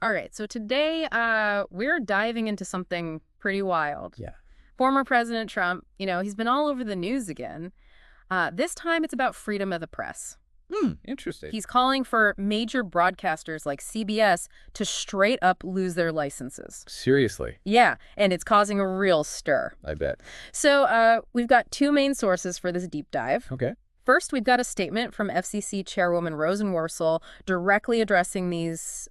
All right, so today we're diving into something pretty wild. Yeah. Former President Trump, he's been all over the news again. This time it's about freedom of the press. Interesting. He's calling for major broadcasters like CBS to straight up lose their licenses. Seriously, Yeah, and it's causing a real stir. I bet. So we've got two main sources for this deep dive. Okay. First, we've got a statement from FCC Chairwoman Rosenworcel directly addressing these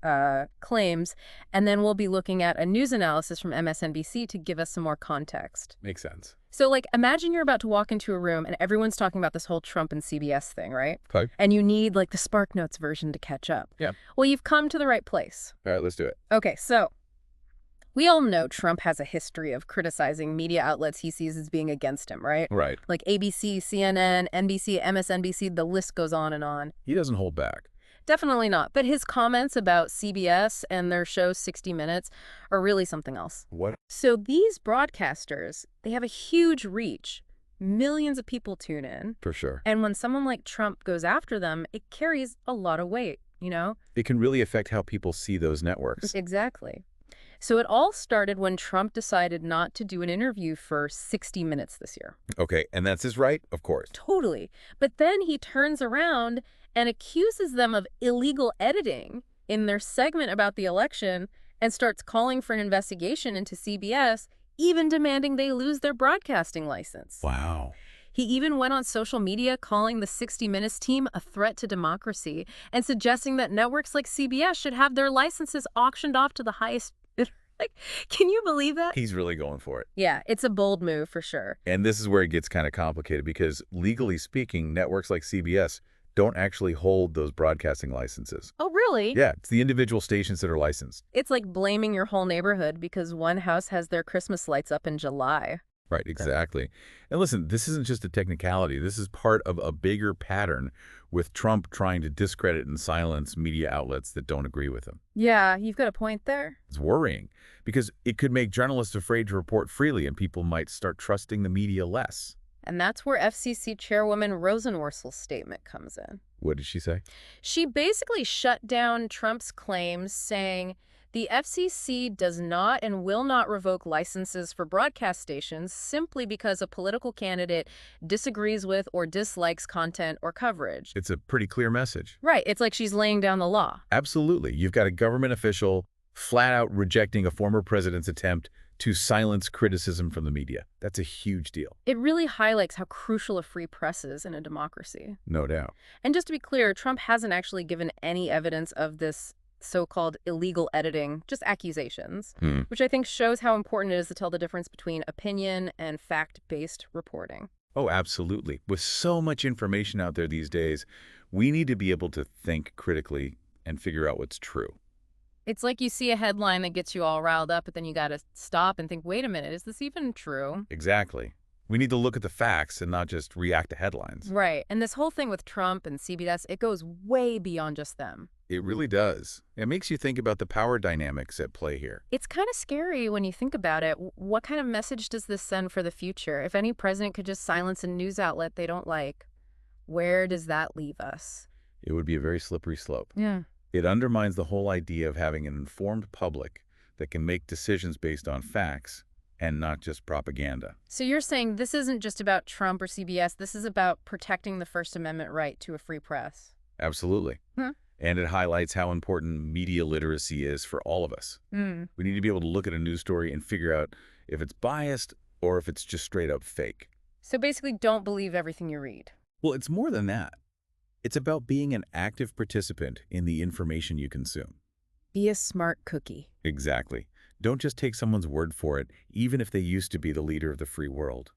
claims, and then we'll be looking at a news analysis from MSNBC to give us some more context. Makes sense. So, imagine you're about to walk into a room and everyone's talking about this whole Trump and CBS thing, right? Okay. And you need, the SparkNotes version to catch up. Yeah. Well, you've come to the right place. All right, let's do it. Okay, so we all know Trump has a history of criticizing media outlets he sees as being against him, right? Right. Like ABC, CNN, NBC, MSNBC, the list goes on and on. He doesn't hold back. Definitely not. But his comments about CBS and their show 60 Minutes are really something else. What? So these broadcasters, they have a huge reach. Millions of people tune in. For sure. And when someone like Trump goes after them, it carries a lot of weight, It can really affect how people see those networks. Exactly. So it all started when Trump decided not to do an interview for 60 Minutes this year. Okay, and that's his right? Of course. Totally. But then he turns around and accuses them of illegal editing in their segment about the election and starts calling for an investigation into CBS, even demanding they lose their broadcasting license. Wow. He even went on social media calling the 60 Minutes team a threat to democracy and suggesting that networks like CBS should have their licenses auctioned off to the highest bidder. Can you believe that? He's really going for it. Yeah, it's a bold move for sure. And this is where it gets kind of complicated because legally speaking, networks like CBS don't actually hold those broadcasting licenses. Oh, really? Yeah, it's the individual stations that are licensed. It's like blaming your whole neighborhood because one house has their Christmas lights up in July. Right, exactly. And listen, this isn't just a technicality. This is part of a bigger pattern with Trump trying to discredit and silence media outlets that don't agree with him. Yeah, you've got a point there. It's worrying because it could make journalists afraid to report freely and people might start trusting the media less. And that's where FCC Chairwoman Rosenworcel's statement comes in. What did she say? She basically shut down Trump's claims, saying the FCC does not and will not revoke licenses for broadcast stations simply because a political candidate disagrees with or dislikes content or coverage. It's a pretty clear message. Right. It's like she's laying down the law. Absolutely. You've got a government official flat out rejecting a former president's attempt to silence criticism from the media. That's a huge deal. It really highlights how crucial a free press is in a democracy. No doubt. And just to be clear, Trump hasn't actually given any evidence of this so-called illegal editing, just accusations, which I think shows how important it is to tell the difference between opinion and fact-based reporting. Oh, absolutely. With so much information out there these days, we need to be able to think critically and figure out what's true. It's like you see a headline that gets you all riled up, but then you got to stop and think, wait a minute, is this even true? Exactly. We need to look at the facts and not just react to headlines. Right. And this whole thing with Trump and CBS, it goes way beyond just them. It really does. It makes you think about the power dynamics at play here. It's kind of scary when you think about it. What kind of message does this send for the future? If any president could just silence a news outlet they don't like, where does that leave us? It would be a very slippery slope. Yeah. It undermines the whole idea of having an informed public that can make decisions based on facts and not just propaganda. So you're saying this isn't just about Trump or CBS. This is about protecting the First Amendment right to a free press. Absolutely. And it highlights how important media literacy is for all of us. We need to be able to look at a news story and figure out if it's biased or if it's just straight up fake. So basically, don't believe everything you read. Well, it's more than that. It's about being an active participant in the information you consume. Be a smart cookie. Exactly. Don't just take someone's word for it, even if they used to be the leader of the free world.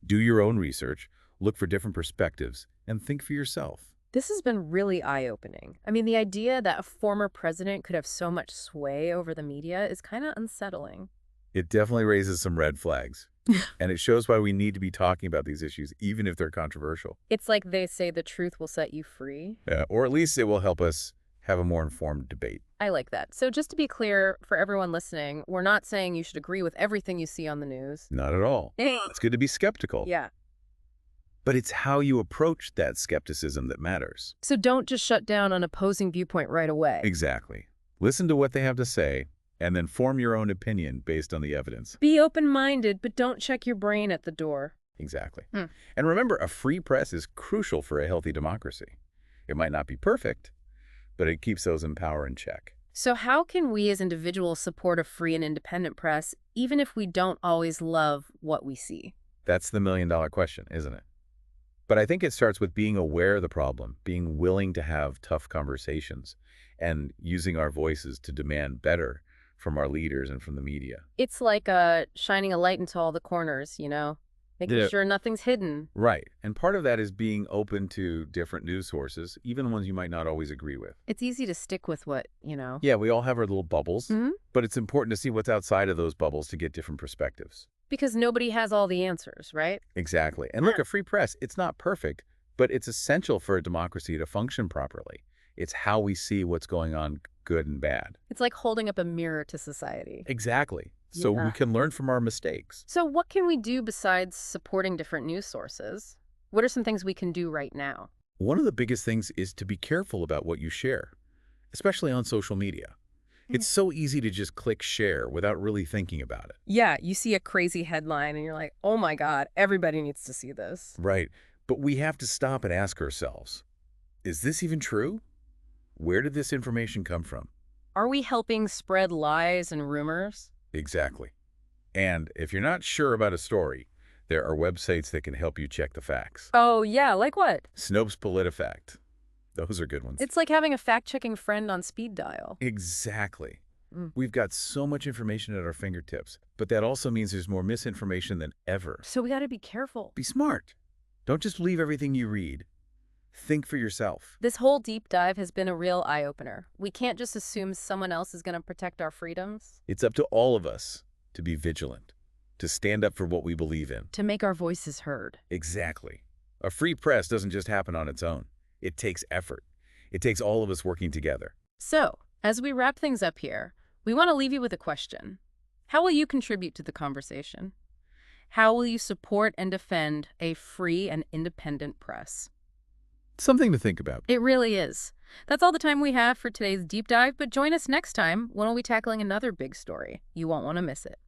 Do your own research, look for different perspectives, and think for yourself. This has been really eye-opening. I mean, the idea that a former president could have so much sway over the media is kind of unsettling. It definitely raises some red flags. And it shows why we need to be talking about these issues, even if they're controversial. It's like they say the truth will set you free. Or at least it will help us have a more informed debate. I like that. So just to be clear for everyone listening, we're not saying you should agree with everything you see on the news. Not at all. It's good to be skeptical. Yeah. But it's how you approach that skepticism that matters. So don't just shut down an opposing viewpoint right away. Exactly. Listen to what they have to say, and then form your own opinion based on the evidence. Be open-minded, but don't check your brain at the door. Exactly. Hmm. And remember, a free press is crucial for a healthy democracy. It might not be perfect, but it keeps those in power in check. So how can we as individuals support a free and independent press, even if we don't always love what we see? That's the million-dollar question, isn't it? But I think it starts with being aware of the problem, being willing to have tough conversations, and using our voices to demand better from our leaders and from the media. It's like shining a light into all the corners, making Yeah. sure nothing's hidden. Right. And part of that is being open to different news sources, even ones you might not always agree with. It's easy to stick with what. Yeah, we all have our little bubbles, Mhm. but it's important to see what's outside of those bubbles to get different perspectives. Because nobody has all the answers, right? Exactly. And look, a free press, it's not perfect, but it's essential for a democracy to function properly. It's how we see what's going on, good and bad. It's like holding up a mirror to society. Exactly. So Yeah. we can learn from our mistakes. So what can we do besides supporting different news sources? What are some things we can do right now? One of the biggest things is to be careful about what you share, especially on social media. It's so easy to just click share without really thinking about it. Yeah, you see a crazy headline and you're like, oh my God, everybody needs to see this. Right. But we have to stop and ask ourselves, is this even true? Where did this information come from? Are we helping spread lies and rumors? Exactly. And if you're not sure about a story, there are websites that can help you check the facts. Oh yeah, like what? Snopes PolitiFact. Those are good ones. It's like having a fact-checking friend on speed dial. Exactly. Mm. We've got so much information at our fingertips, but that also means there's more misinformation than ever. So we got to be careful. Be smart. Don't just believe everything you read. Think for yourself. This whole deep dive has been a real eye-opener. We can't just assume someone else is going to protect our freedoms. It's up to all of us to be vigilant, to stand up for what we believe in. To make our voices heard. Exactly. A free press doesn't just happen on its own. It takes effort. It takes all of us working together. So, as we wrap things up here, we want to leave you with a question. How will you contribute to the conversation? How will you support and defend a free and independent press? Something to think about. It really is. That's all the time we have for today's deep dive, but join us next time when we'll be tackling another big story. You won't want to miss it.